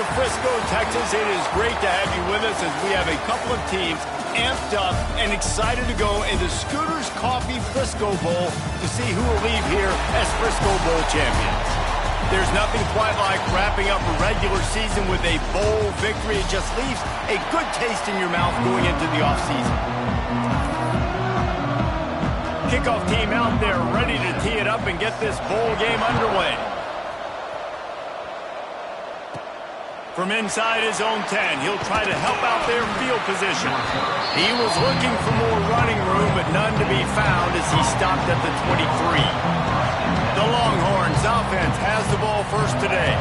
to Frisco, Texas. It is great to have you with us as we have a couple of teams amped up and excited to go in the Scooters Coffee Frisco Bowl to see who will leave here as Frisco Bowl champions. There's nothing quite like wrapping up a regular season with a bowl victory. It just leaves a good taste in your mouth going into the offseason. Kickoff team out there ready to tee it up and get this bowl game underway. From inside his own 10, he'll try to help out their field position. He was looking for more running room, but none to be found as he stopped at the 23. The Longhorns offense has the ball first today.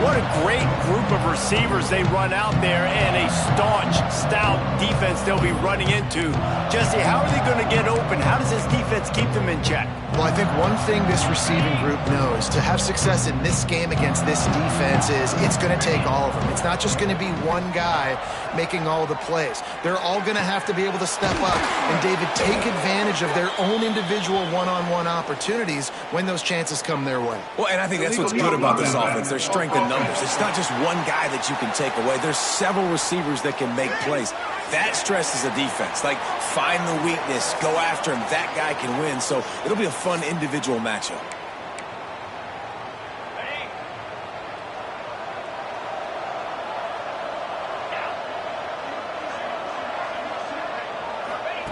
What a great group of receivers they run out there and a staunch, stout defense they'll be running into. Jesse, how are they going to get open? How does this defense keep them in check? Well, I think one thing this receiving group knows to have success in this game against this defense is it's going to take all of them. It's not just going to be one guy making all the plays. They're all going to have to be able to step up and, David, take advantage of their own individual one-on-one opportunities when those chances come their way. Well, and I think that's what's good about this offense. Their strength in numbers. It's not just one guy that you can take away. There's several receivers that can make plays. That stresses a defense. Like, find the weakness, go after him. That guy can win. So it'll be a fun individual matchup.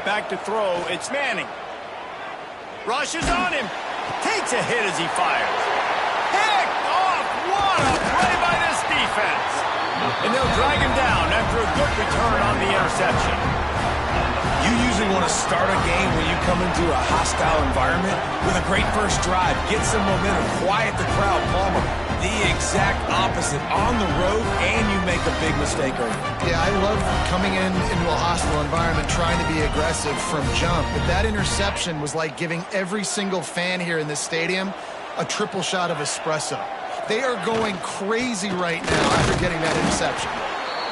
Back to throw. It's Manning. Rushes on him. Takes a hit as he fires. Picked off. What a play by this defense. And they'll drag him down after a good return on the interception. You usually want to start a game when you come into a hostile environment with a great first drive. Get some momentum. Quiet the crowd. Palmer, the exact opposite. On the road, and you make a big mistake early. Yeah, I love coming into a hostile environment, trying to be aggressive from jump. But that interception was like giving every single fan here in this stadium a triple shot of espresso. They are going crazy right now after getting that interception.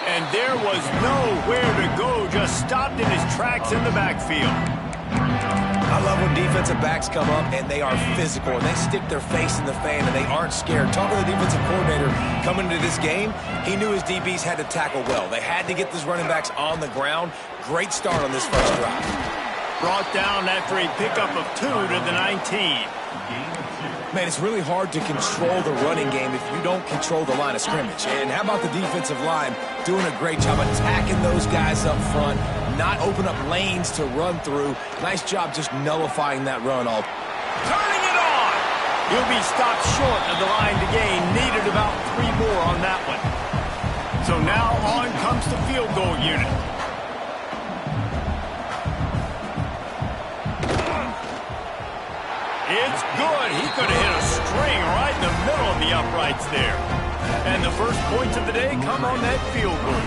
And there was nowhere to go, just stopped in his tracks in the backfield. I love when defensive backs come up and they are physical and they stick their face in the fan and they aren't scared. Talking to the defensive coordinator coming into this game, he knew his DBs had to tackle well. They had to get these running backs on the ground. Great start on this first drive. Brought down after a pickup of 2 to the 19. Man, it's really hard to control the running game if you don't control the line of scrimmage. And how about the defensive line doing a great job attacking those guys up front, not open up lanes to run through. Nice job just nullifying that run all. Turning it on! He'll be stopped short of the line to gain. Needed about 3 more on that one. So now on comes the field goal unit. It's good. He could have hit a string right in the middle of the uprights there. And the first points of the day come on that field goal.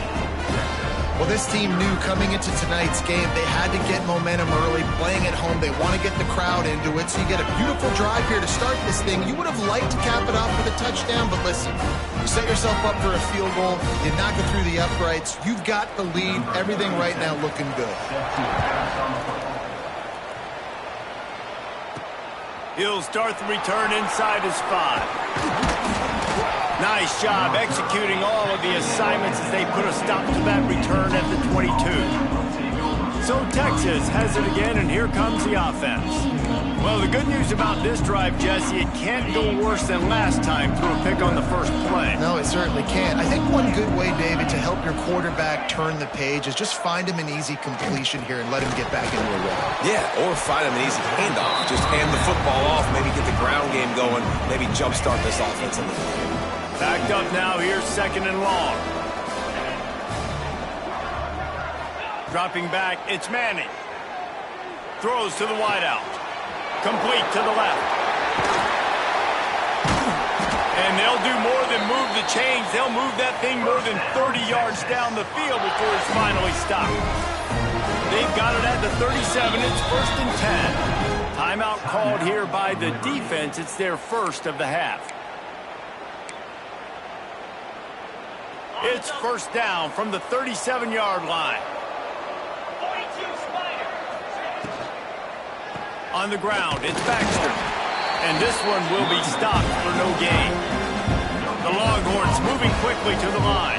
Well, this team knew coming into tonight's game they had to get momentum early, playing at home. They want to get the crowd into it, so you get a beautiful drive here to start this thing. You would have liked to cap it off with a touchdown, but listen, you set yourself up for a field goal, you knock it through the uprights, you've got the lead, everything right now looking good. He'll start the return inside his 5. Nice job executing all of the assignments as they put a stop to that return at the 22. So Texas has it again, and here comes the offense. Well, the good news about this drive, Jesse, it can't go worse than last time through a pick on the first play. No, it certainly can't. I think one good way, David, to help your quarterback turn the page is just find him an easy completion here and let him get back into a rhythm. Yeah, or find him an easy handoff. Just hand the football off, maybe get the ground game going, maybe jumpstart this offense a little bit. Backed up now, here's 2nd and long. Dropping back, it's Manning. Throws to the wideout. Complete to the left. And they'll do more than move the chains. They'll move that thing more than 30 yards down the field before it's finally stopped. They've got it at the 37. It's 1st and 10. Timeout called here by the defense. It's their first of the half. It's 1st down from the 37-yard line. On the ground, it's Baxter. And this one will be stopped for no gain. The The Longhorns moving quickly to the line.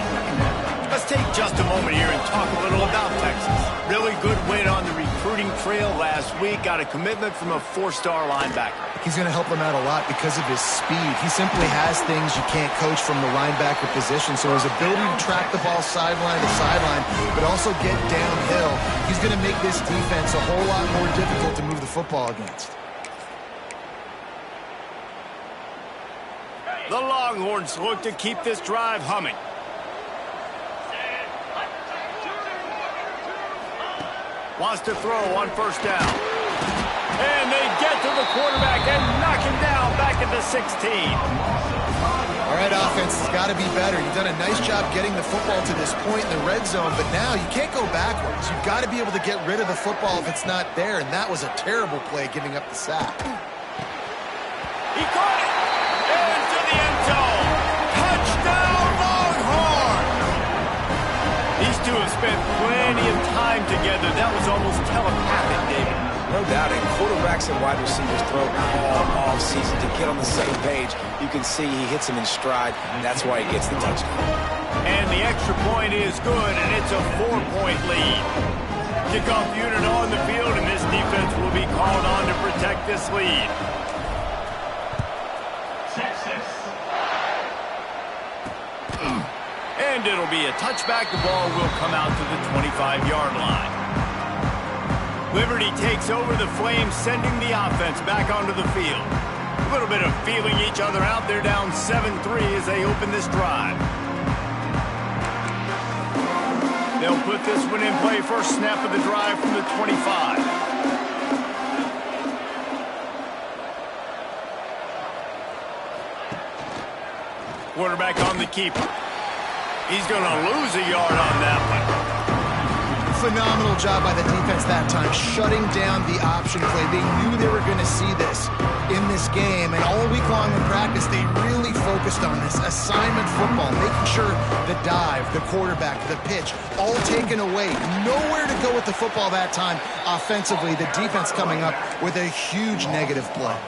Let's take just a moment here and talk a little about Texas. Really good win on the recruiting trail last week. Got a commitment from a 4-star linebacker. He's going to help them out a lot because of his speed. He simply has things you can't coach from the linebacker position. So his ability to track the ball sideline to sideline, but also get downhill, he's going to make this defense a whole lot more difficult to move the football against. The Longhorns look to keep this drive humming. Wants to throw on first down. And they get to the quarterback and knock him down back at the 16. All right, offense has got to be better. You've done a nice job getting the football to this point in the red zone, but now you can't go backwards. You've got to be able to get rid of the football if it's not there, and that was a terrible play giving up the sack. He caught it! Into the end zone! Touchdown, Longhorn! These two have spent plenty of time together. That was almost telepathic, David. No doubt, and quarterbacks and wide receivers throw all off-season to get on the same page. You can see he hits him in stride, and that's why he gets the touchdown. And the extra point is good, and it's a 4-point lead. Kickoff unit on the field, and this defense will be called on to protect this lead. And it'll be a touchback. The ball will come out to the 25-yard line. Liberty takes over the Flames, sending the offense back onto the field. A little bit of feeling each other out. They're down 7-3 as they open this drive. They'll put this one in play. First snap of the drive from the 25. Quarterback on the keeper. He's going to lose a yard on that one. Phenomenal job by the defense that time, shutting down the option play. They knew they were going to see this in this game, and all week long in practice, they really focused on this assignment football, making sure the dive, the quarterback, the pitch, all taken away. Nowhere to go with the football that time offensively. The defense coming up with a huge negative play.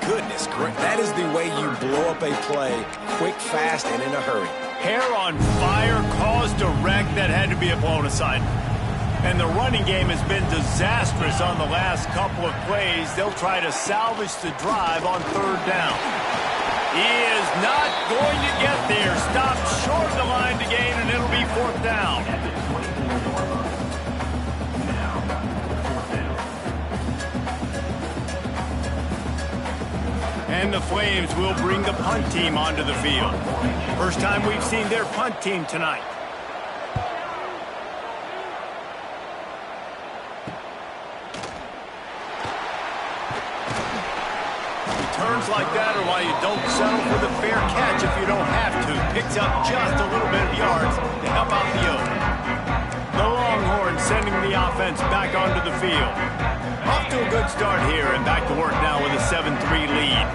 Goodness, that is the way you blow up a play, quick, fast, and in a hurry. Hair on fire caused a wreck that had to be a blown aside. And the running game has been disastrous on the last couple of plays. They'll try to salvage the drive on third down. He is not going to get there. Stopped short of the line to gain, and it'll be fourth down. And the Flames will bring the punt team onto the field. First time we've seen their punt team tonight. Turns like that are why you don't settle for the fair catch if you don't have to. Picks up just a little bit of yards to help out the Oak. The Longhorns sending the offense back onto the field. Off to a good start here and back to work now with a 7-3 lead.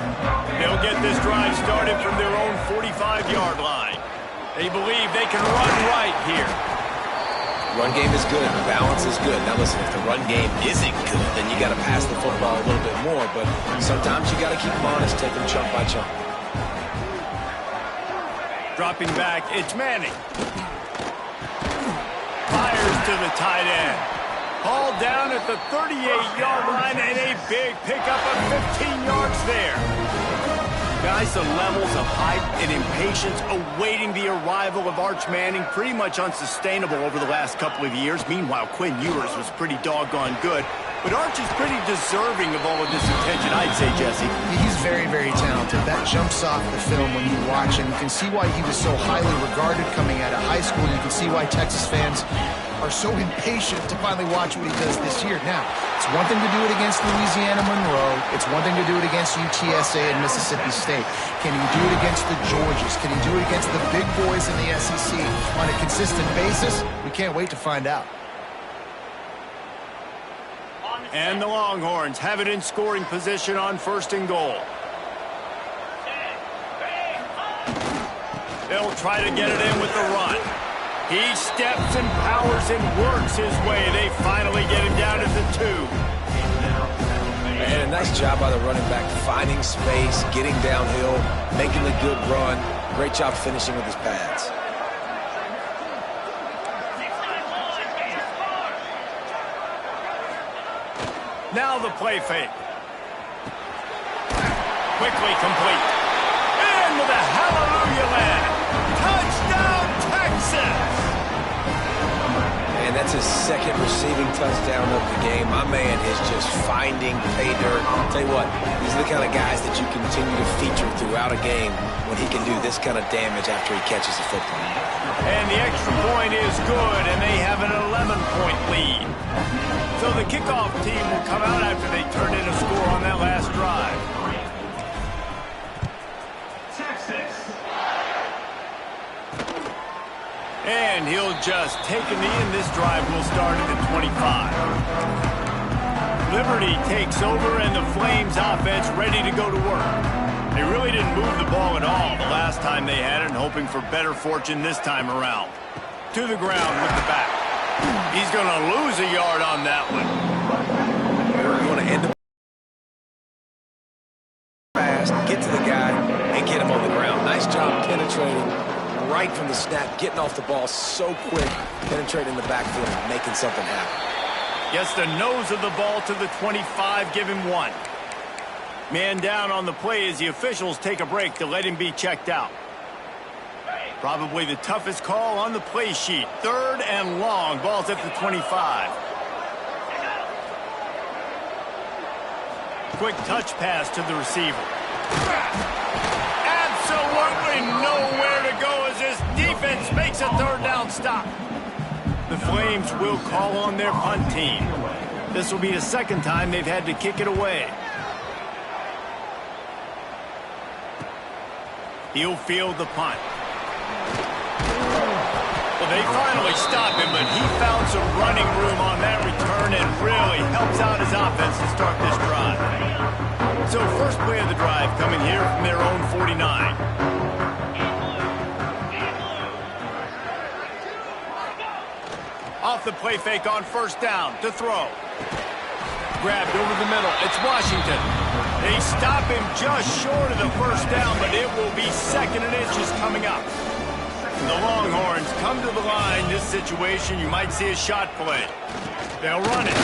They'll get this drive started from their own 45-yard line. They believe they can run right here. Run game is good. Balance is good. Now listen, if the run game isn't good, then you got to pass the football a little bit more. But sometimes you got to keep them honest, take them chunk by chunk. Dropping back, it's Manning. Fires to the tight end. Hauled down at the 38-yard line and a big pickup of 15 yards there. Guys, the levels of hype and impatience awaiting the arrival of Arch Manning pretty much unsustainable over the last couple of years. Meanwhile, Quinn Ewers was pretty doggone good. But Arch is pretty deserving of all of this attention, I'd say, Jesse. He's very, very talented. That jumps off the film when you watch him. You can see why he was so highly regarded coming out of high school. You can see why Texas fans are so impatient to finally watch what he does this year. Now, it's one thing to do it against Louisiana Monroe. It's one thing to do it against UTSA and Mississippi State. Can he do it against the Georgias? Can he do it against the big boys in the SEC on a consistent basis? We can't wait to find out. And the Longhorns have it in scoring position on first and goal. They'll try to get it in with the run. He steps and powers and works his way. They finally get him down at the 2. And a nice job by the running back, finding space, getting downhill, making a good run. Great job finishing with his pads. Now the play fake. Quickly complete. And with a hallelujah land. Touchdown, Texas! And that's his second receiving touchdown of the game. My man is just finding pay dirt. I'll tell you what, these are the kind of guys that you continue to feature throughout a game when he can do this kind of damage after he catches the football. And the extra point is good, and they have an 11-point lead. So the kickoff team will come out after they turn in a score on that last drive. And he'll just take a knee, and this drive will start at the 25. Liberty takes over, and the Flames offense ready to go to work. They really didn't move the ball at all the last time they had it, and hoping for better fortune this time around. To the ground with the back. He's going to lose a yard on that one. We're going to end up fast, get to the guy, and get him on the ground. Nice job penetrating right from the snap, getting off the ball so quick, penetrating the backfield and making something happen. Gets the nose of the ball to the 25, give him one. Man down on the play as the officials take a break to let him be checked out. Probably the toughest call on the play sheet. 3rd and long. Ball's at the 25. Quick touch pass to the receiver. Absolutely nowhere to go as this defense makes a 3rd down stop. The Flames will call on their punt team. This will be the 2nd time they've had to kick it away. He'll field the punt. Well, they finally stop him, but he found some running room on that return and really helps out his offense to start this drive. So first play of the drive coming here from their own 49. Off the play fake on 1st down to throw. Grabbed over the middle. It's Washington. They stop him just short of the 1st down, but it will be 2nd and inches coming up. The Longhorns come to the line. This situation, you might see a shot play. They'll run it.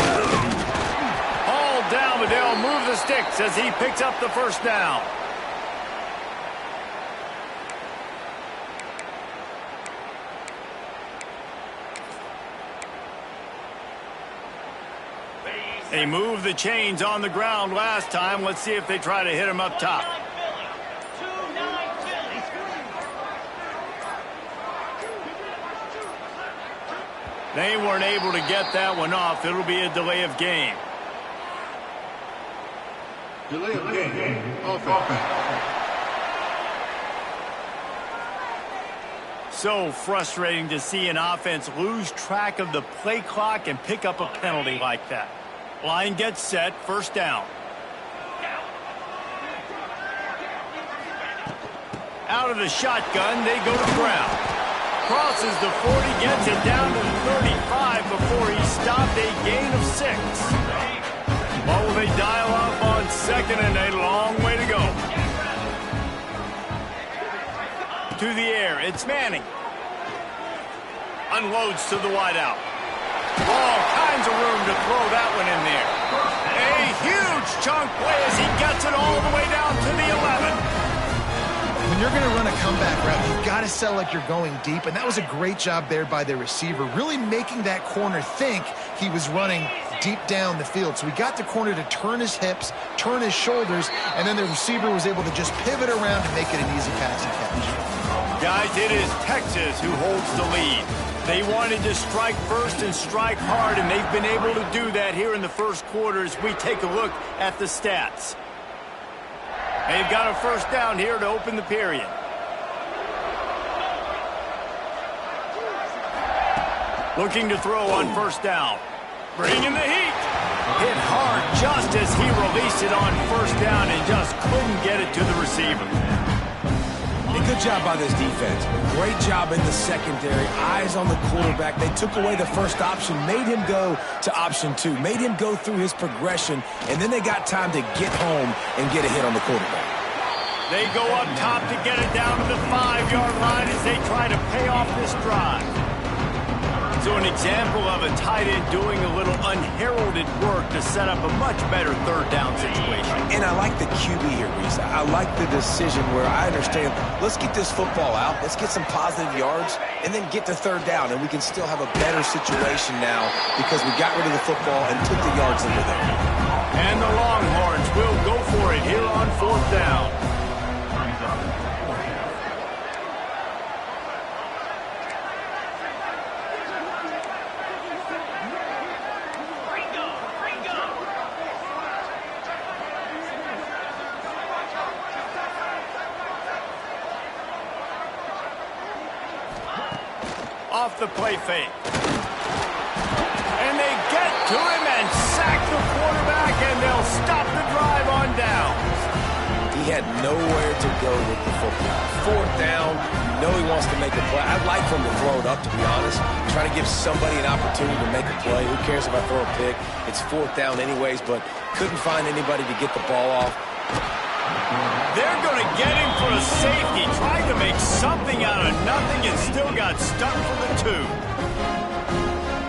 Hauled down, but they'll move the sticks as he picks up the 1st down. They moved the chains on the ground last time. Let's see if they try to hit him up top. They weren't able to get that one off. It'll be a delay of game. Delay of game. Offense. So frustrating to see an offense lose track of the play clock and pick up a penalty like that. Line gets set, 1st down. Out of the shotgun, they go to ground. Crosses the 40, gets it down to the 35 before he stopped, a gain of 6. Well, will they dial up on 2nd and a long way to go? To the air, it's Manning. Unloads to the wideout. All kinds of room to throw that one in there. A huge chunk play as he gets it all the way down to the 11. When you're going to run a comeback route, you've got to sell like you're going deep, and that was a great job there by the receiver, really making that corner think he was running deep down the field. So he got the corner to turn his hips, turn his shoulders, and then the receiver was able to just pivot around and make it an easy pass and catch. Guys, it is Texas who holds the lead. They wanted to strike first and strike hard, and they've been able to do that here in the 1st quarter as we take a look at the stats. They've got a 1st down here to open the period. Looking to throw on 1st down. Bringing the heat. Hit hard just as he released it on 1st down and just couldn't get it to the receiver. A good job by this defense. Great job in the secondary. Eyes on the quarterback. They took away the 1st option, made him go to option 2, made him go through his progression, and then they got time to get home and get a hit on the quarterback. They go up top to get it down to the 5-yard line as they try to pay off this drive. So an example of a tight end doing a little unheralded work to set up a much better third down situation. And I like the QB here, Reese. I like the decision where I understand, let's get this football out, let's get some positive yards, and then get to third down, and we can still have a better situation now because we got rid of the football and took the yards into there. And the Longhorns will go for it here on fourth down. Off the play fake. And they get to him and sack the quarterback, and they'll stop the drive on down. He had nowhere to go with the football. Fourth down, you know he wants to make a play. I'd like for him to throw it up, to be honest. Try to give somebody an opportunity to make a play. Who cares if I throw a pick? It's fourth down anyways, but couldn't find anybody to get the ball off. They're going to get him for a safety, trying to make something out of nothing and still got stuck for the 2.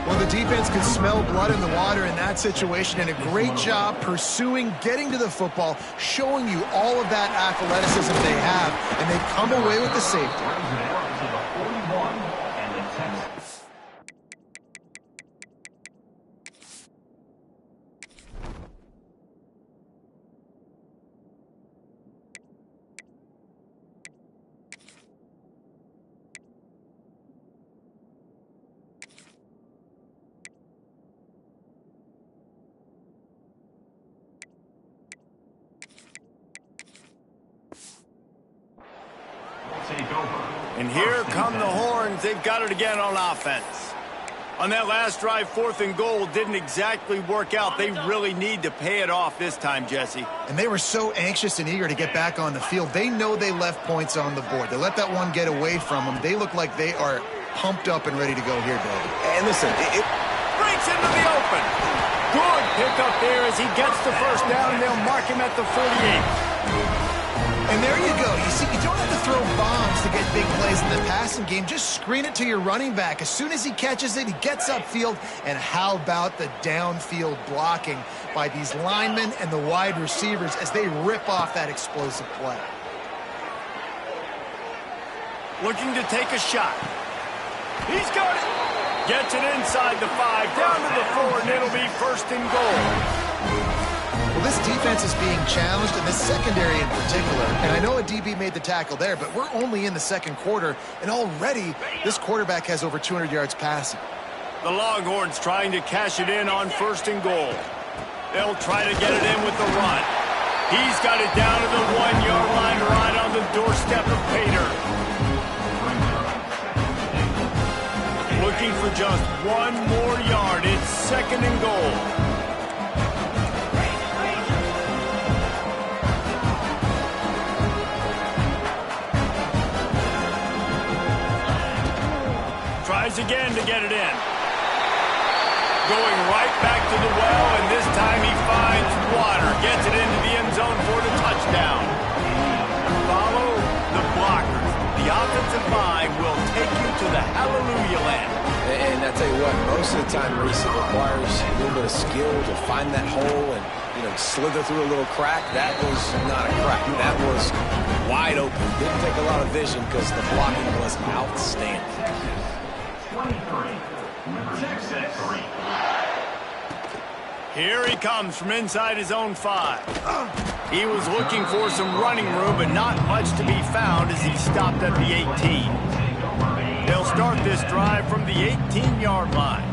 Well, the defense could smell blood in the water in that situation, and a great job pursuing, getting to the football, showing you all of that athleticism they have, and they come away with the safety. And here come the Horns. They've got it again on offense. On that last drive, 4th and goal didn't exactly work out. They really need to pay it off this time, Jesse. And they were so anxious and eager to get back on the field. They know they left points on the board. They let that one get away from them. They look like they are pumped up and ready to go here, Dave. And listen, it breaks into the open. Good pickup there as he gets the first down, and they'll mark him at the 48. And there you go. You see, you don't have to throw bombs to get big plays in the passing game. Just screen it to your running back. As soon as he catches it, he gets upfield. And how about the downfield blocking by these linemen and the wide receivers as they rip off that explosive play? Looking to take a shot. He's got it. Gets it inside the 5, down to the 4, and it'll be 1st and goal. Well, this defense is being challenged, and this secondary in particular. And I know a DB made the tackle there, but we're only in the second quarter, and already this quarterback has over 200 yards passing. The Longhorns trying to cash it in on 1st and goal. They'll try to get it in with the run. He's got it down to the 1-yard line right on the doorstep of Pater. Looking for just 1 more yard. It's 2nd and goal. Tries again to get it in. Going right back to the well, and this time he finds water. Gets it into the end zone for the touchdown. Follow the blockers. The offensive line will take you to the hallelujah land. And I tell you what, most of the time, Reese, it requires a little bit of skill to find that hole and, slither through a little crack. That was not a crack. That was wide open. Didn't take a lot of vision because the blocking was outstanding. 23, Texas 3. Here he comes from inside his own 5. He was looking for some running room, but not much to be found as he stopped at the 18. They'll start this drive from the 18-yard line.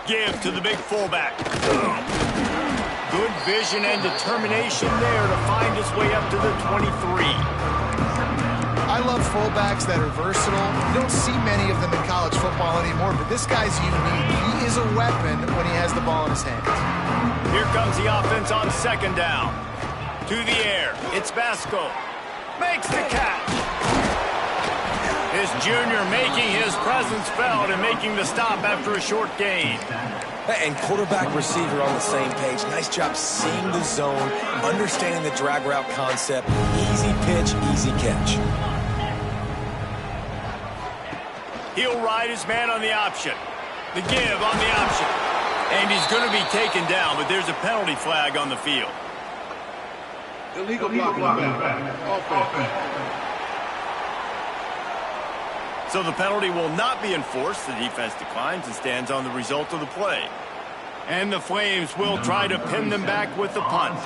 Give to the big fullback. Good vision and determination there to find his way up to the 23. I love fullbacks that are versatile. You don't see many of them in college football anymore, but this guy's unique. He is a weapon when he has the ball in his hands. Here comes the offense on 2nd down. To the air. It's Basco. Makes the catch. This junior making his presence felt and making the stop after a short gain. And quarterback, receiver on the same page. Nice job seeing the zone, understanding the drag route concept. Easy pitch, easy catch. He'll ride his man on the option. The give on the option. And he's going to be taken down, but there's a penalty flag on the field. Illegal blocking back. Offense. So the penalty will not be enforced. The defense declines and stands on the result of the play. And the Flames will try to pin them back with the punt.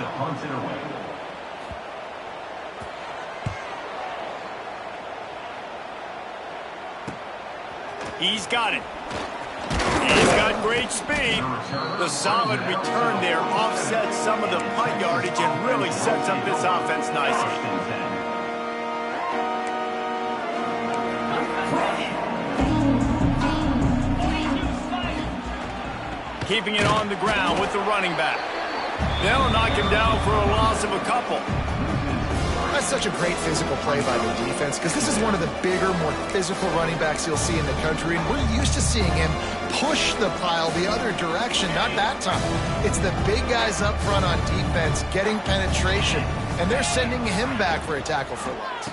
He's got it. He's got great speed. The solid return there offsets some of the punt yardage and really sets up this offense nicely. Keeping it on the ground with the running back. They'll knock him down for a loss of a couple. That's such a great physical play by the defense because this is one of the bigger, more physical running backs you'll see in the country, and we're used to seeing him push the pile the other direction. Not that time. It's the big guys up front on defense getting penetration, and they're sending him back for a tackle for loss.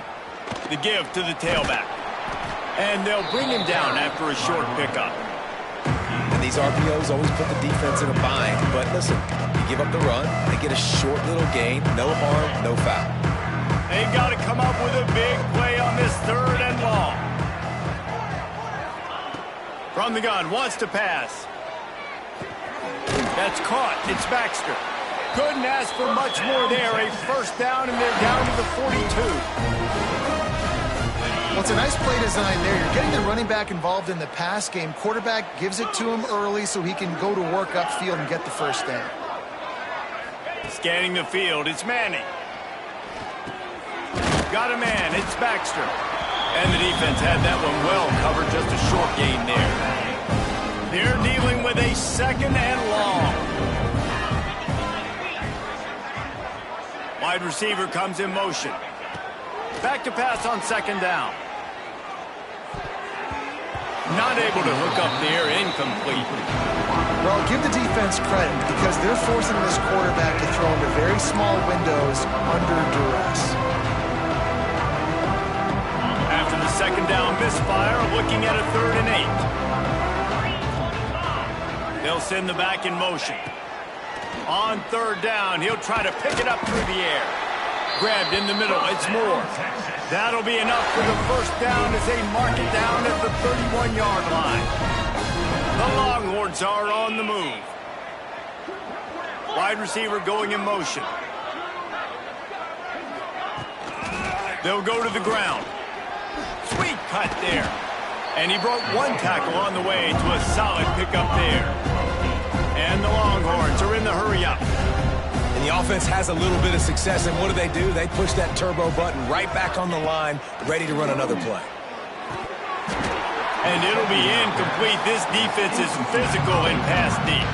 The give to the tailback. And they'll bring him down after a short pickup. And these RPOs always put the defense in a bind. But listen, you give up the run, they get a short little gain, no harm, no foul. They've got to come up with a big play on this 3rd and long. From the gun, wants to pass. That's caught. It's Baxter. Couldn't ask for much more there. A first down, and they're down to the 42. Well, it's a nice play design there. You're getting the running back involved in the pass game. Quarterback gives it to him early so he can go to work upfield and get the first down. Scanning the field, it's Manning. Got a man, it's Baxter. And the defense had that one well covered, just a short gain there. They're dealing with a 2nd and long. Wide receiver comes in motion. Back to pass on 2nd down. Not able to hook up there, incomplete. Well, give the defense credit because they're forcing this quarterback to throw into very small windows under duress. After the 2nd down misfire, looking at a 3rd and 8. They'll send the back in motion. On 3rd down, he'll try to pick it up through the air. Grabbed in the middle, it's Moore. That'll be enough for the first down as they mark it down at the 31-yard line. The Longhorns are on the move. Wide receiver going in motion. They'll go to the ground. Sweet cut there. And he broke one tackle on the way to a solid pickup there. And the Longhorns are in the hurry-up. And the offense has a little bit of success, and what do? They push that turbo button right back on the line, ready to run another play. And it'll be incomplete. This defense is physical and pass deep.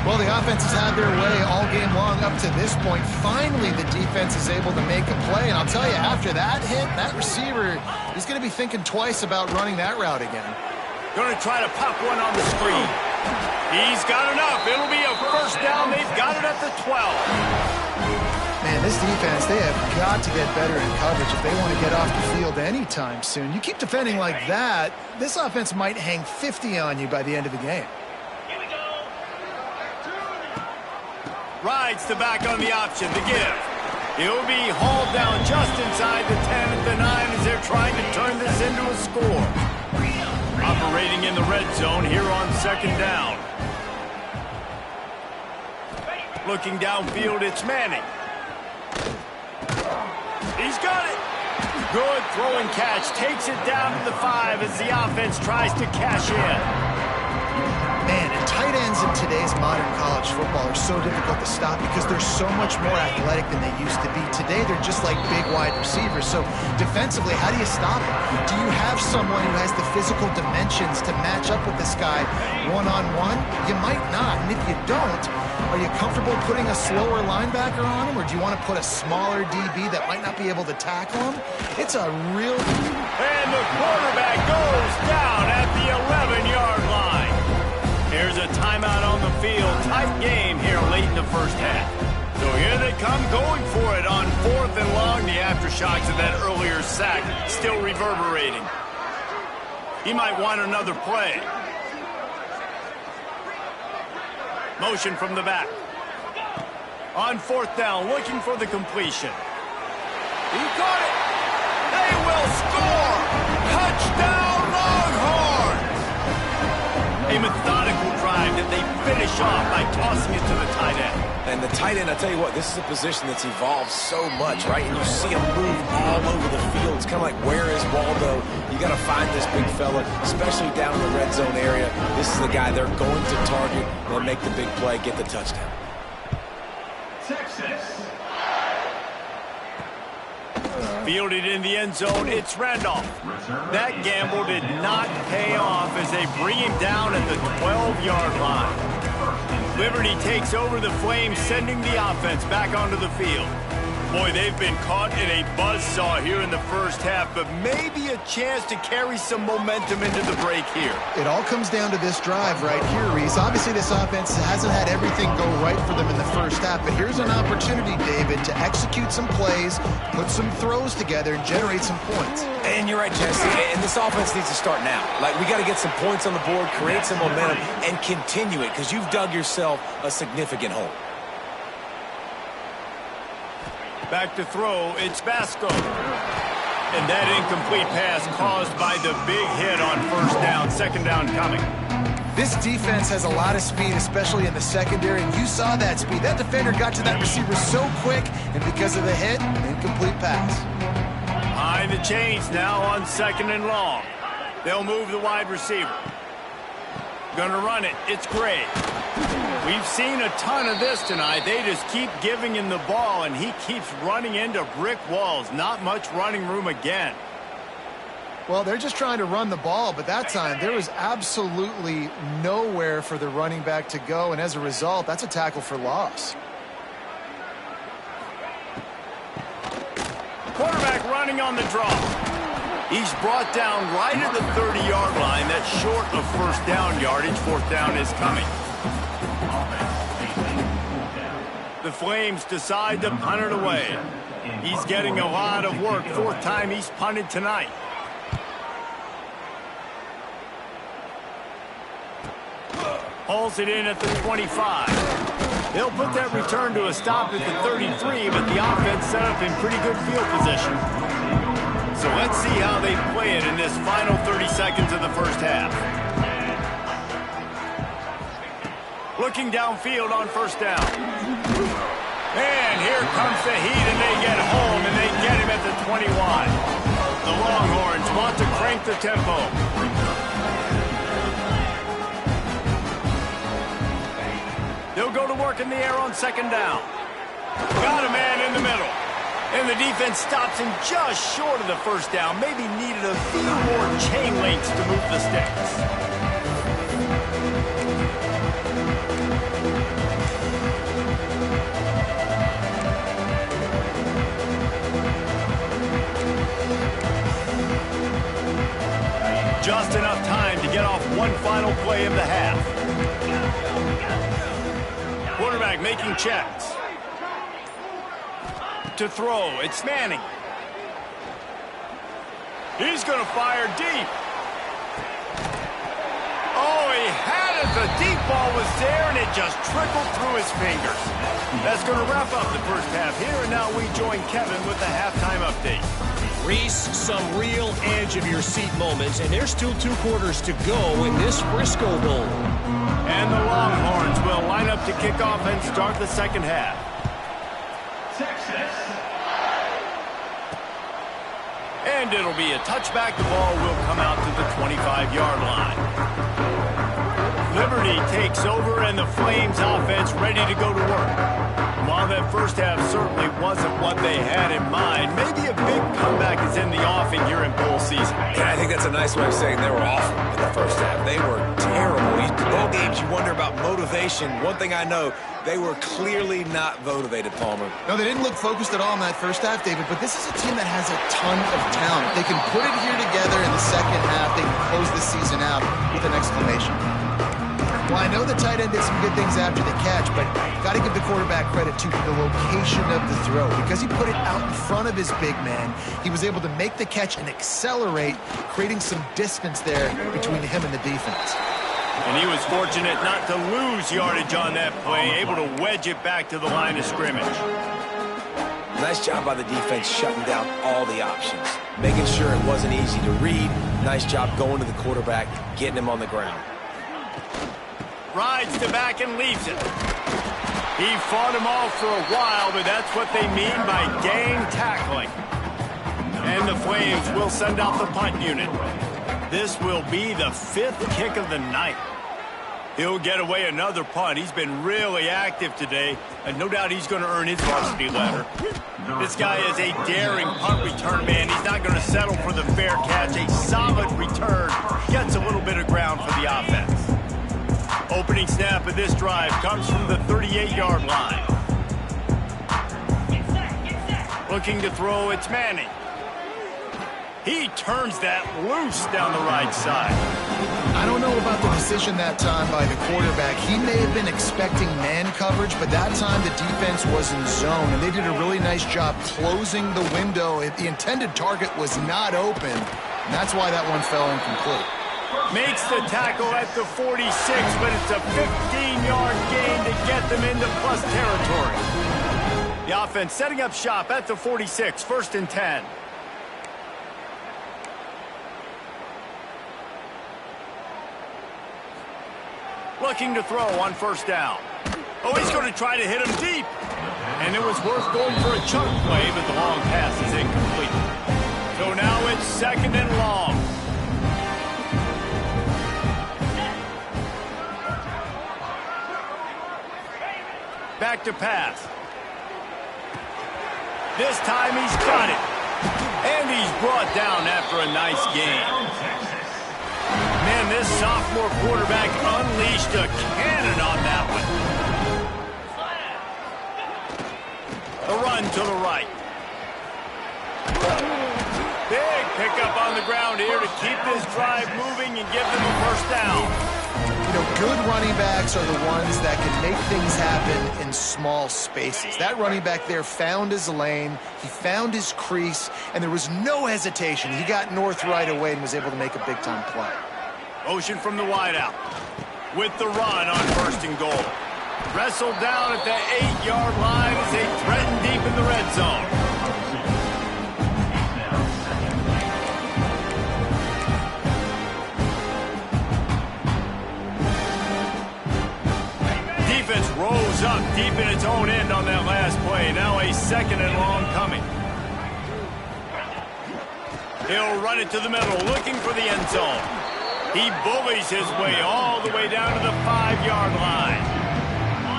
Well, the offense has had their way all game long up to this point. Finally, the defense is able to make a play, and I'll tell you, after that hit, that receiver, he's going to be thinking twice about running that route again. Going to try to pop one on the screen. He's got enough. It'll be a first down. They've got it at the 12. Man, this defense, they have got to get better in coverage if they want to get off the field anytime soon. You keep defending like that, this offense might hang 50 on you by the end of the game. Rides the back on the option, the give. He'll be hauled down just inside the 10 at the 9 as they're trying to turn this into a score. Operating in the red zone here on 2nd down. Looking downfield, it's Manning. He's got it. Good throw and catch. Takes it down to the 5 as the offense tries to cash in. Man, and tight ends in today's modern college football are so difficult to stop because they're so much more athletic than they used to be. Today, they're just like big wide receivers. So defensively, how do you stop it? Do you have someone who has the physical dimensions to match up with this guy one-on-one? You might not. And if you don't, are you comfortable putting a slower linebacker on him, or do you want to put a smaller DB that might not be able to tackle him? It's a real... And the quarterback goes down at the 11-yard line. There's a timeout on the field. Tight game here late in the first half. So here they come going for it on 4th and long. The aftershocks of that earlier sack still reverberating. He might want another play. Motion from the back. On 4th down, looking for the completion. He got it. They will score. Touchdown, Longhorns. A methodical drive that they finish off by tossing it to the tight end. And the tight end, I tell you what, this is a position that's evolved so much, right? And you see him move all over the field. It's kind of like, where is Waldo? You got to find this big fella, especially down in the red zone area. This is the guy they're going to target. They'll make the big play, get the touchdown. Texas. Fielded in the end zone, it's Randolph. That gamble did not pay off as they bring him down at the 12-yard line. Liberty takes over the Flames, sending the offense back onto the field. Boy, they've been caught in a buzzsaw here in the first half, but maybe a chance to carry some momentum into the break here. It all comes down to this drive right here, Reese. Obviously, this offense hasn't had everything go right for them in the first half, but here's an opportunity, David, to execute some plays, put some throws together, and generate some points. And you're right, Jesse, and this offense needs to start now. Like, we got to get some points on the board, create some momentum, and continue it, because you've dug yourself a significant hole. Back to throw, it's Basco. And that incomplete pass caused by the big hit on 1st down, 2nd down coming. This defense has a lot of speed, especially in the secondary, and you saw that speed. That defender got to that receiver so quick, and because of the hit, incomplete pass. Behind the chains now on 2nd and long. They'll move the wide receiver. Gonna run it, it's Gray. We've seen a ton of this tonight. They just keep giving him the ball, and he keeps running into brick walls. Not much running room again. Well, they're just trying to run the ball, but that time there was absolutely nowhere for the running back to go, and as a result, that's a tackle for loss. Quarterback running on the draw. He's brought down right at the 30-yard line. That's short of 1st down yardage. 4th down is coming. The Flames decide to punt it away. He's getting a lot of work. 4th time he's punted tonight. Hauls it in at the 25. They'll put that return to a stop at the 33, but the offense set up in pretty good field position. So let's see how they play it in this final 30 seconds of the first half. Looking downfield on 1st down. And here comes the heat, and they get home, and they get him at the 21. The Longhorns want to crank the tempo. They'll go to work in the air on 2nd down. Got a man in the middle. And the defense stops him just short of the 1st down. Maybe needed a few more chain links to move the sticks. Just enough time to get off one final play of the half. Quarterback making checks. To throw, it's Manning. He's going to fire deep. Oh, he had it. The deep ball was there, and it just trickled through his fingers. That's going to wrap up the first half here, and now we join Kevin with the halftime update. Reese, some real edge-of-your-seat moments, and there's still 2 quarters to go in this Frisco Bowl. And the Longhorns will line up to kick off and start the 2nd half. Texas. And it'll be a touchback. The ball will come out to the 25-yard line. Liberty takes over, and the Flames offense ready to go to work. While that first half certainly wasn't what they had in mind, maybe a big comeback is in the offing here in bowl season. Yeah, I think that's a nice way of saying they were awful in the first half. They were terrible. Bowl games, you wonder about motivation. One thing I know, they were clearly not motivated, Palmer. No, they didn't look focused at all in that first half, David, but this is a team that has a ton of talent. They can put it here together in the second half. They can close the season out with an exclamation. Well, I know the tight end did some good things after the catch, but got to give the quarterback credit, too, for the location of the throw. Because he put it out in front of his big man, he was able to make the catch and accelerate, creating some distance there between him and the defense. And he was fortunate not to lose yardage on that play, able to wedge it back to the line of scrimmage. Nice job by the defense shutting down all the options, making sure it wasn't easy to read. Nice job going to the quarterback, getting him on the ground. Rides to back and leaves it. He fought him off for a while, but that's what they mean by gang tackling. And the Flames will send out the punt unit. This will be the 5th kick of the night. He'll get away another punt. He's been really active today, and no doubt he's going to earn his varsity letter. This guy is a daring punt return man. He's not going to settle for the fair catch. A solid return. Gets a little bit of ground for the offense. Opening snap of this drive comes from the 38-yard line. Looking to throw, it's Manning. He turns that loose down the right side. I don't know about the decision that time by the quarterback. He may have been expecting man coverage, but that time the defense was in zone, and they did a really nice job closing the window. The intended target was not open, and that's why that one fell incomplete. Makes the tackle at the 46, but it's a 15-yard gain to get them into plus territory. The offense setting up shop at the 46, 1st and 10. Looking to throw on 1st down. Oh, he's going to try to hit him deep. And it was worth going for a chunk play, but the long pass is incomplete. So now it's 2nd and long. Back to pass. This time he's got it. And he's brought down after a nice gain. Man, this sophomore quarterback unleashed a cannon on that one. A run to the right. Big pickup on the ground here to keep this drive moving and give them a 1st down. You know, good running backs are the ones that can make things happen in small spaces. That running back there found his lane, he found his crease, and there was no hesitation. He got north right away and was able to make a big-time play. Motion from the wideout. With the run on 1st and goal. Wrestled down at the 8-yard line as they threaten deep in the red zone. Defense rose up deep in its own end on that last play. Now a 2nd and long coming. He'll run it to the middle, looking for the end zone. He bullies his way all the way down to the 5-yard line.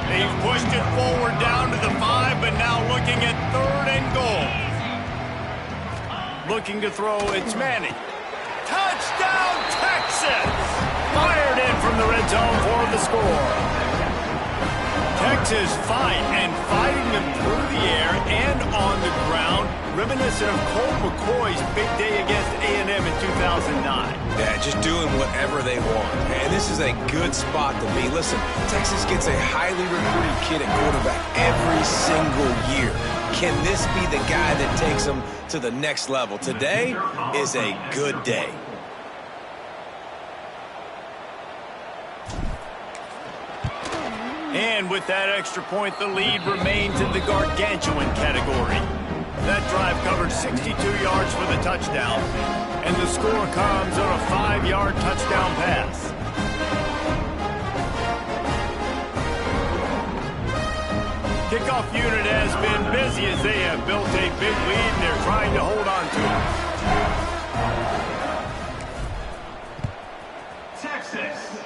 They've pushed it forward down to the 5, but now looking at 3rd and goal. Looking to throw, it's Manning. Touchdown, Texas! Fired in from the red zone for the score. Texas fighting them through the air and on the ground, reminiscent of Colt McCoy's big day against A&M in 2009. Yeah, just doing whatever they want. And this is a good spot to be. Listen, Texas gets a highly recruited kid at quarterback every single year. Can this be the guy that takes them to the next level? Today is a good day. And with that extra point, the lead remains in the gargantuan category. That drive covered 62 yards for the touchdown, and the score comes on a 5-yard touchdown pass. Kickoff unit has been busy as they have built a big lead, and they're trying to hold on to it. Texas.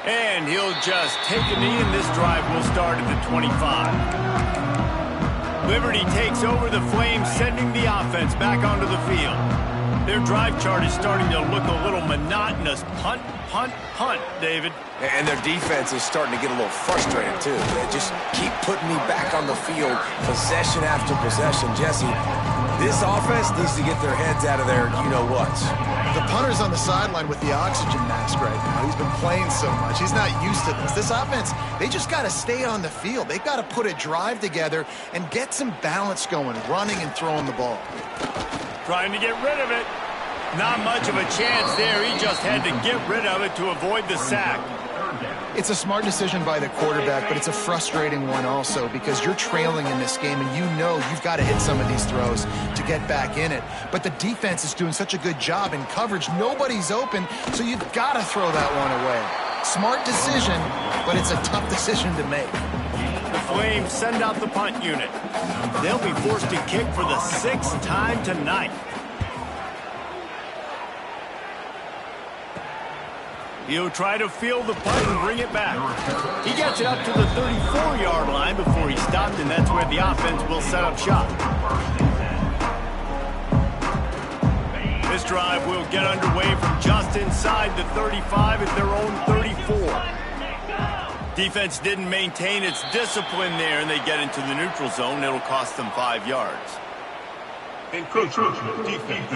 And he'll just take a knee, and this drive will start at the 25. Liberty takes over the Flames, sending the offense back onto the field. Their drive chart is starting to look a little monotonous. Punt, punt, punt, David. And their defense is starting to get a little frustrated, too. They just keep putting me back on the field, possession after possession. Jesse, this offense needs to get their heads out of their you-know-whats. The punter's on the sideline with the oxygen mask right now. He's been playing so much. He's not used to this. This offense, they just got to stay on the field. They've got to put a drive together and get some balance going, running and throwing the ball. Trying to get rid of it. Not much of a chance there. He just had to get rid of it to avoid the sack. It's a smart decision by the quarterback, but it's a frustrating one also because you're trailing in this game and you know you've got to hit some of these throws to get back in it. But the defense is doing such a good job in coverage. Nobody's open, so you've got to throw that one away. Smart decision, but it's a tough decision to make. The Flames send out the punt unit. They'll be forced to kick for the 6th time tonight. He'll try to field the punt and bring it back. He gets it up to the 34-yard line before he stopped, and that's where the offense will set up shop. This drive will get underway from just inside the 35 at their own 34. Defense didn't maintain its discipline there, and they get into the neutral zone. It'll cost them 5 yards. Encroachment defense.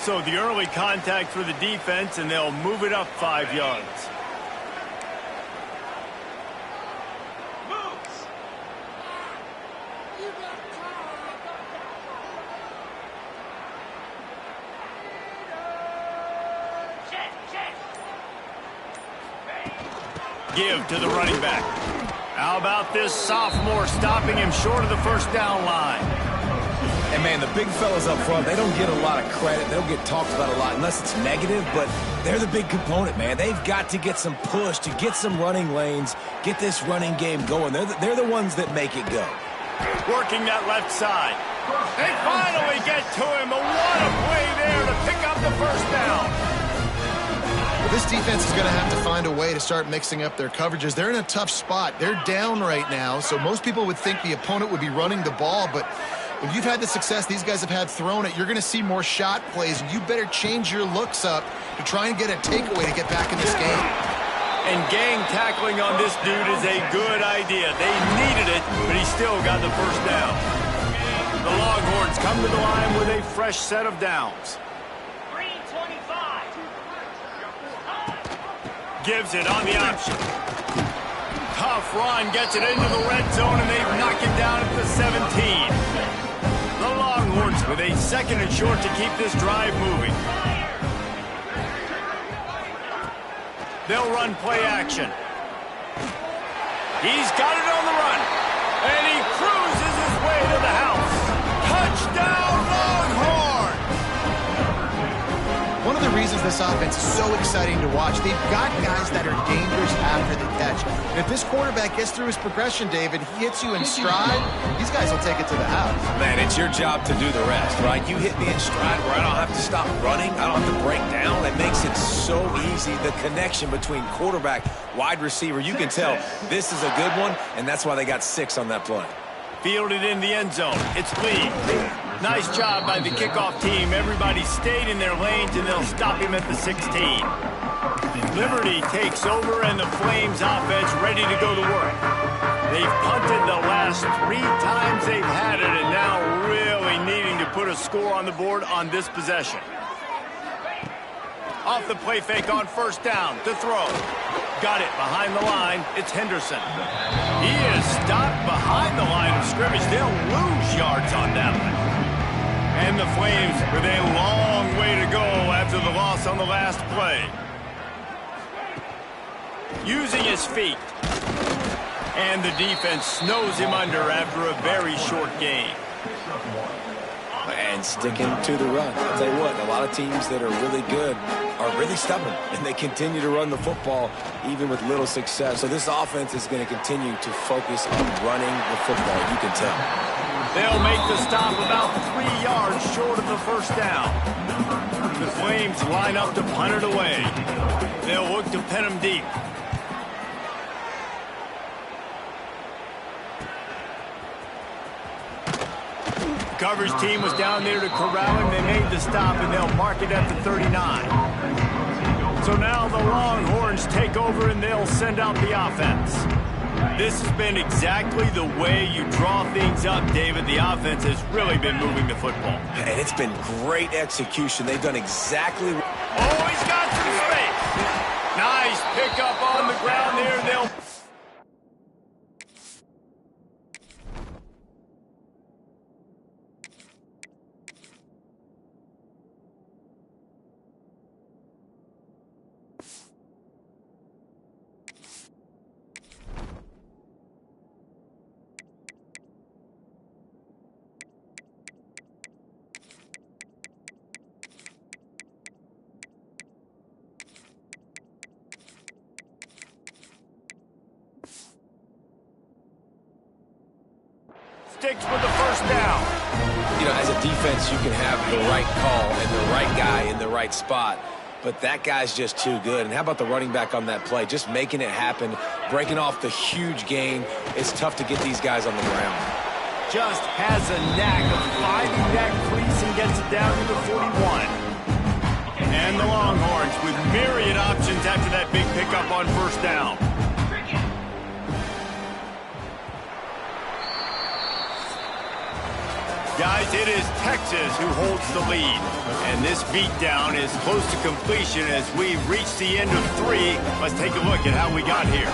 So the early contact for the defense, and they'll move it up 5 yards. Give to the running back. How about this sophomore stopping him short of the first down line? And, man, the big fellas up front, they don't get a lot of credit. They don't get talked about a lot unless it's negative, but they're the big component, man. They've got to get some push, to get some running lanes, get this running game going. They're the ones that make it go. Working that left side. They finally get to him, but what a play there to pick up the first down. Well, this defense is going to have to find a way to start mixing up their coverages. They're in a tough spot. They're down right now, so most people would think the opponent would be running the ball, but when you've had the success these guys have had throwing it, you're going to see more shot plays, and you better change your looks up to try and get a takeaway to get back in this game. And gang tackling on this dude is a good idea. They needed it, but he still got the first down. The Longhorns come to the line with a fresh set of downs. Gives it on the option. Tough run, gets it into the red zone, and they've knocked him down at the 17. The Longhorns with a 2nd and short to keep this drive moving. They'll run play action. He's got it on the run, and he cruises his way to the house. Touchdown, Longhorns! One of the reasons this offense is so exciting to watch, they've got guys that are dangerous after the catch. And if this quarterback gets through his progression, David, he hits you in stride, these guys will take it to the house. Man, it's your job to do the rest, right? You hit me in stride where I don't have to stop running. I don't have to break down. It makes it so easy. The connection between quarterback, wide receiver, you can tell this is a good one, and that's why they got 6 on that play. Fielded in the end zone. It's Lee. Nice job by the kickoff team. Everybody stayed in their lanes, and they'll stop him at the 16. Liberty takes over, and the Flames offense ready to go to work. They've punted the last 3 times they've had it, and now really needing to put a score on the board on this possession. Off the play fake on first down to throw. Got it behind the line. It's Henderson. He is stopped behind the line of scrimmage. They'll lose yards on that one. And the Flames with a long way to go after the loss on the last play. Using his feet. And the defense snows him under after a very short game. And sticking to the run. I'll tell you what, a lot of teams that are really good are really stubborn, and they continue to run the football even with little success. So this offense is going to continue to focus on running the football, you can tell. They'll make the stop about 3 yards short of the first down. The Flames line up to punt it away. They'll look to pin him deep. Coverage team was down there to corral him. They made the stop, and they'll mark it at the 39. So now the Longhorns take over, and they'll send out the offense. This has been exactly the way you draw things up, David. The offense has really been moving the football. And it's been great execution. They've done exactly... Oh, he's got some space. Nice pickup on the ground there. They'll... Sticks with the first down. You know, as a defense, you can have the right call and the right guy in the right spot, but that guy's just too good. And how about the running back on that play? Just making it happen, breaking off the huge gain. It's tough to get these guys on the ground. Just has a knack of finding that crease and gets it down to the 41. And the Longhorns with myriad options after that big pickup on first down. Guys, it is Texas who holds the lead. And this beatdown is close to completion as we reach the end of 3. Let's take a look at how we got here.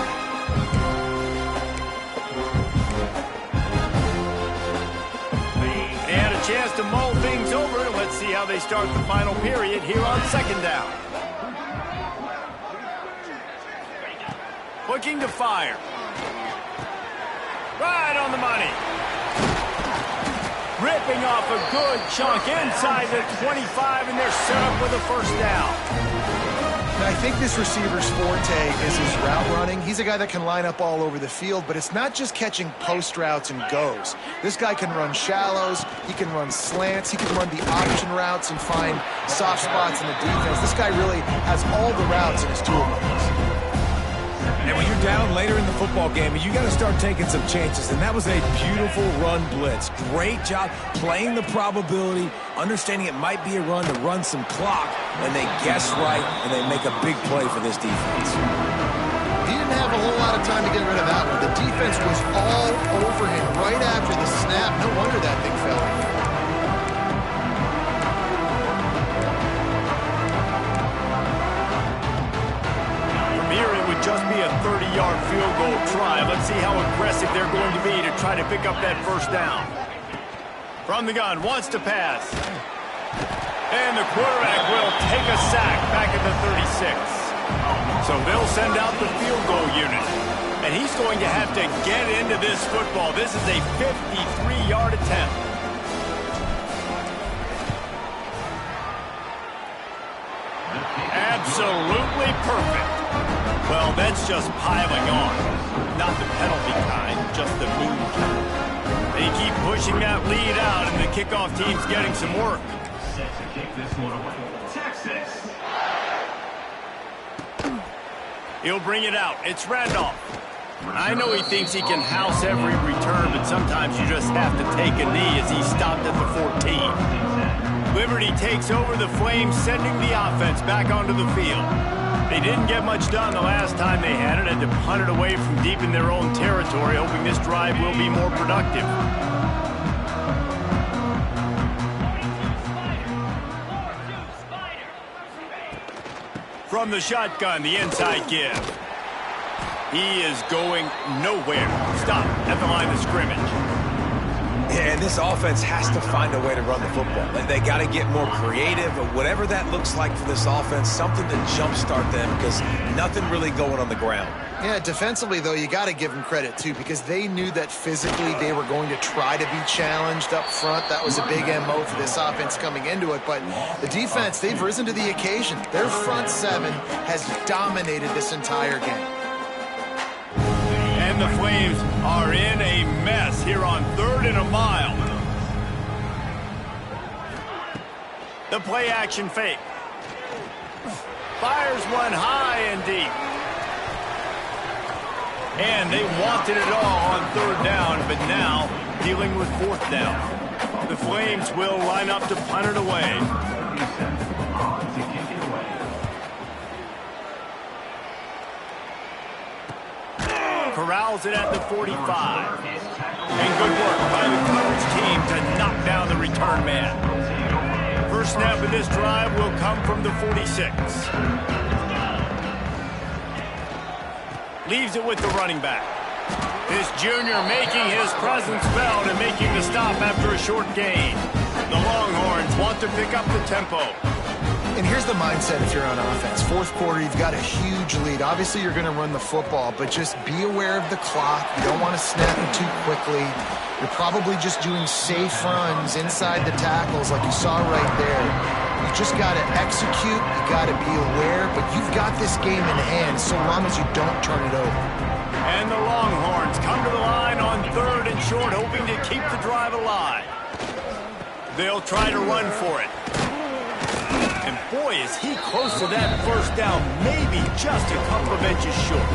And a chance to mull things over. Let's see how they start the final period here on second down. Looking to fire. Right on the money. Ripping off a good chunk inside the 25, and they're set up with a first down. I think this receiver's forte is his route running. He's a guy that can line up all over the field, but it's not just catching post routes and goes. This guy can run shallows, he can run slants, he can run the option routes and find soft spots in the defense. This guy really has all the routes in his toolbox. And when you're down later in the football game, you got to start taking some chances. And that was a beautiful run blitz. Great job playing the probability, understanding it might be a run to run some clock, and they guess right, and they make a big play for this defense. He didn't have a whole lot of time to get rid of that one. The defense was all over him right after the snap. No wonder that thing fell in. Just be a 30-yard field goal try. Let's see how aggressive they're going to be to try to pick up that first down. From the gun, wants to pass. And the quarterback will take a sack back at the 36. So they'll send out the field goal unit. And he's going to have to get into this football. This is a 53-yard attempt. Absolutely perfect. Well, that's just piling on. Not the penalty kind, just the move kind. They keep pushing that lead out, and the kickoff team's getting some work. Set to kick this one away. Texas. He'll bring it out. It's Randolph. I know he thinks he can house every return, but sometimes you just have to take a knee as he stopped at the 14. Liberty takes over the Flames, sending the offense back onto the field. They didn't get much done the last time they had it, and to punt it away from deep in their own territory, hoping this drive will be more productive. From the shotgun, the inside give. He is going nowhere. Stop at the line of scrimmage. Yeah, and this offense has to find a way to run the football. They got to get more creative, or whatever that looks like for this offense, something to jumpstart them, because nothing really going on the ground. Yeah, defensively, though, you got to give them credit, too, because they knew that physically they were going to try to be challenged up front. That was a big MO for this offense coming into it. But the defense, they've risen to the occasion. Their front seven has dominated this entire game. And the Flames are in a mess here on 3rd and a mile. The play action fake. Fires one high and deep. And they wanted it all on 3rd down, but now dealing with 4th down. The Flames will line up to punt it away. corrals it at the 45. And good work by the coverage team to knock down the return man. First snap of this drive will come from the 46. Leaves it with the running back. This junior making his presence felt and making the stop after a short gain. The Longhorns want to pick up the tempo. And here's the mindset if you're on offense. Fourth quarter, you've got a huge lead. Obviously, you're going to run the football, but just be aware of the clock. You don't want to snap it too quickly. You're probably just doing safe runs inside the tackles like you saw right there. You just got to execute. You got to be aware, but you've got this game in hand so long as you don't turn it over. And the Longhorns come to the line on 3rd and short, hoping to keep the drive alive. They'll try to run for it. And boy, is he close to that first down, maybe just a couple of inches short.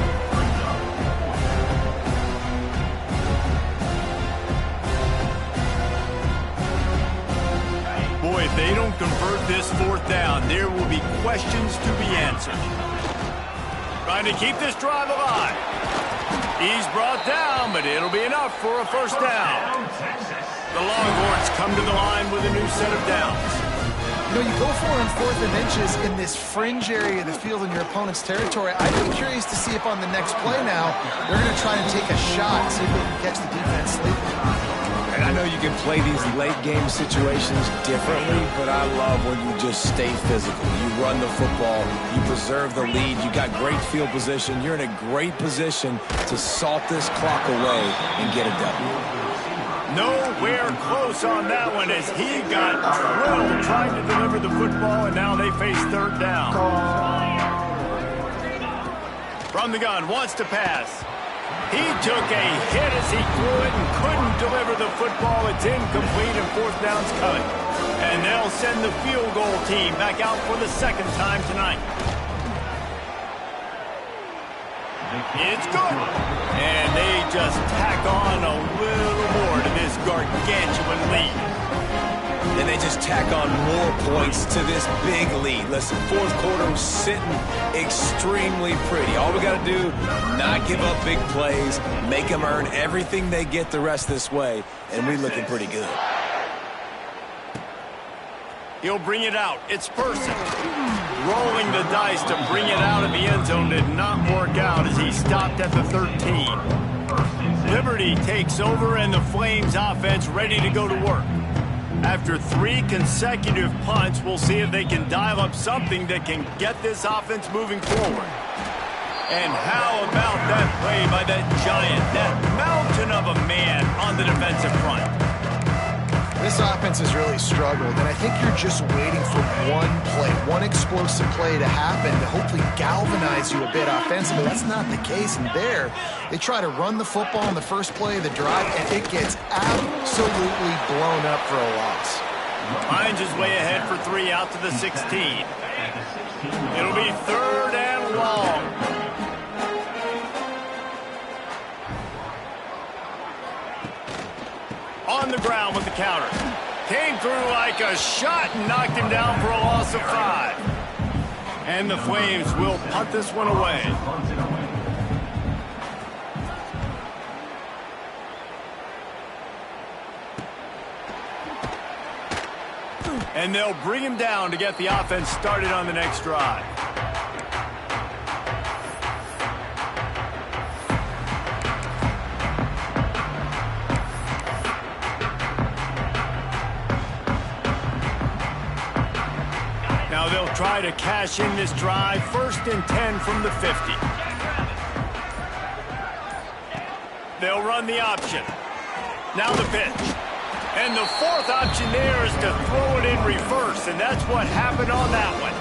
Boy, if they don't convert this 4th down, there will be questions to be answered. Trying to keep this drive alive. He's brought down, but it'll be enough for a first down. The Longhorns come to the line with a new set of downs. You know, you go for it on 4th and inches in this fringe area of the field in your opponent's territory. I'd be curious to see if on the next play now, they're going to try and take a shot, see if they can catch the defense sleeping. And I know you can play these late game situations differently, but I love when you just stay physical. You run the football, you preserve the lead, you got great field position, you're in a great position to salt this clock away and get a W. Nowhere close on that one as he got drilled trying to deliver the football, and now they face 3rd down. From the gun, wants to pass. He took a hit as he threw it and couldn't deliver the football. It's incomplete and 4th down's coming. And they'll send the field goal team back out for the 2nd time tonight. It's good. And they just tack on a little more to this gargantuan lead. And they just tack on more points to this big lead. Listen, 4th quarter was sitting extremely pretty. All we got to do, not give up big plays, make them earn everything they get the rest this way, and we're looking pretty good. He'll bring it out. It's Person. Rolling the dice to bring it out of the end zone did not work out as he stopped at the 13. Liberty takes over and the Flames offense ready to go to work. After 3 consecutive punts, we'll see if they can dial up something that can get this offense moving forward. And how about that play by that giant, that mountain of a man on the defensive front? This offense has really struggled, and I think you're just waiting for one play, one explosive play to happen to hopefully galvanize you a bit offensively. That's not the case, and there, they try to run the football in the first play of the drive, and it gets absolutely blown up for a loss. Finds his way ahead for 3 out to the 16. It'll be 3rd and long. On the ground with the counter. Came through like a shot and knocked him down for a loss of 5. And the Flames will punt this one away. And they'll bring him down to get the offense started on the next drive. Now they'll try to cash in this drive. 1st and 10 from the 50. They'll run the option. Now the pitch. And the 4th option there is to throw it in reverse, and that's what happened on that one.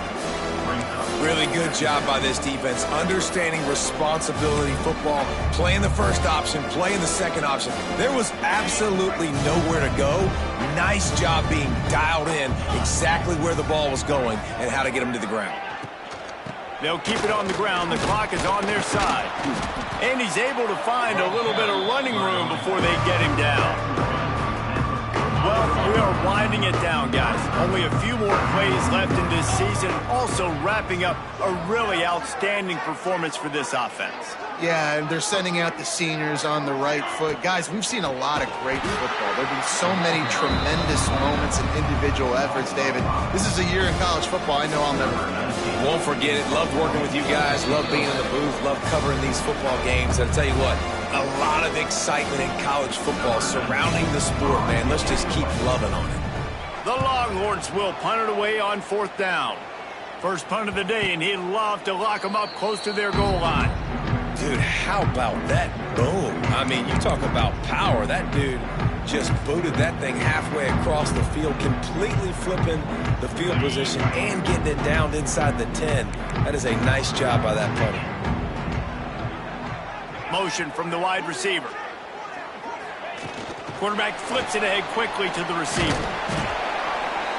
Really good job by this defense, understanding responsibility football, playing the first option, playing the second option. There was absolutely nowhere to go. Nice job being dialed in exactly where the ball was going and how to get him to the ground. They'll keep it on the ground. The clock is on their side. And he's able to find a little bit of running room before they get him down. Well, we are winding it down, guys. Only a few more plays left in this season. Also wrapping up a really outstanding performance for this offense. Yeah, and they're sending out the seniors on the right foot. Guys, we've seen a lot of great football. There have been so many tremendous moments and individual efforts, David. This is a year in college football I know I'll never forget. Won't forget it. Loved working with you guys. Loved being in the booth. Loved covering these football games. And I'll tell you what, a lot of excitement in college football surrounding the sport, man. Let's just keep loving on it. The Longhorns will punt it away on 4th down. First punt of the day, and he'd love to lock them up close to their goal line. Dude, how about that boom? I mean, you talk about power. That dude just booted that thing halfway across the field, completely flipping the field position and getting it down inside the 10. That is a nice job by that punter. Motion from the wide receiver. Quarterback flips it ahead quickly to the receiver.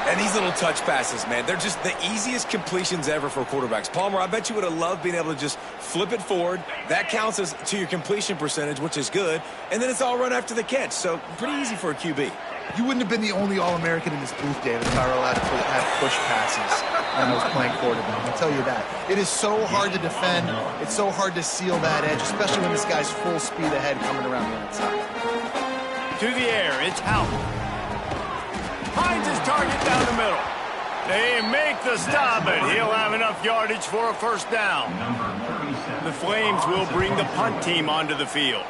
And these little touch passes, man, they're just the easiest completions ever for quarterbacks. Palmer, I bet you would have loved being able to just flip it forward. That counts as to your completion percentage, which is good. And then it's all run after the catch. So pretty easy for a QB. You wouldn't have been the only All-American in this booth, David, if I were allowed to have push passes when I was playing quarterback. I'll tell you that. It is so hard to defend. It's so hard to seal that edge, especially when this guy's full speed ahead coming around the outside. To the air, it's Howell. Finds his target down the middle. They make the stop, but he'll have enough yardage for a first down. The Flames will bring the punt team onto the field.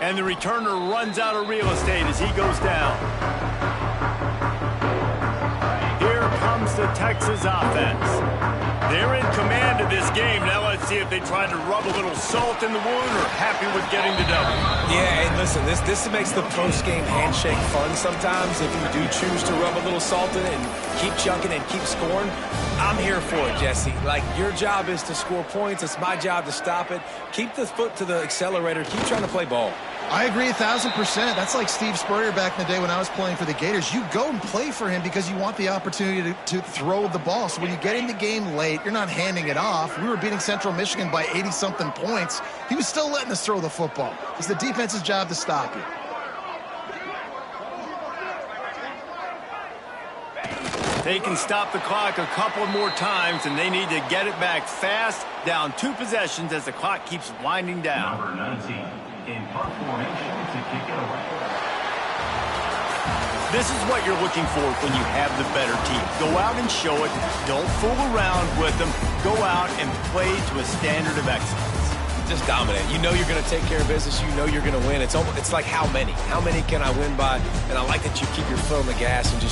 And the returner runs out of real estate as he goes down. Here comes the Texas offense. They're in command of this game. Now let's see if they try to rub a little salt in the wound or happy with getting the W. Yeah, and listen, this makes the post-game handshake fun sometimes. If you do choose to rub a little salt in it and keep chunking and keep scoring, I'm here for it, Jesse. Like, your job is to score points. It's my job to stop it. Keep the foot to the accelerator. Keep trying to play ball. I agree 1,000%. That's like Steve Spurrier back in the day when I was playing for the Gators. You go and play for him because you want the opportunity to throw the ball. So when you get in the game late, you're not handing it off. We were beating Central Michigan by 80-something points. He was still letting us throw the football. It's the defense's job to stop you. They can stop the clock a couple more times, and they need to get it back fast, down 2 possessions as the clock keeps winding down. Number 19 in punt formation to kick it away. This is what you're looking for when you have the better team. Go out and show it. Don't fool around with them. Go out and play to a standard of excellence. Just dominate. You know you're going to take care of business. You know you're going to win. It's like how many? How many can I win by? And I like that you keep your foot on the gas and just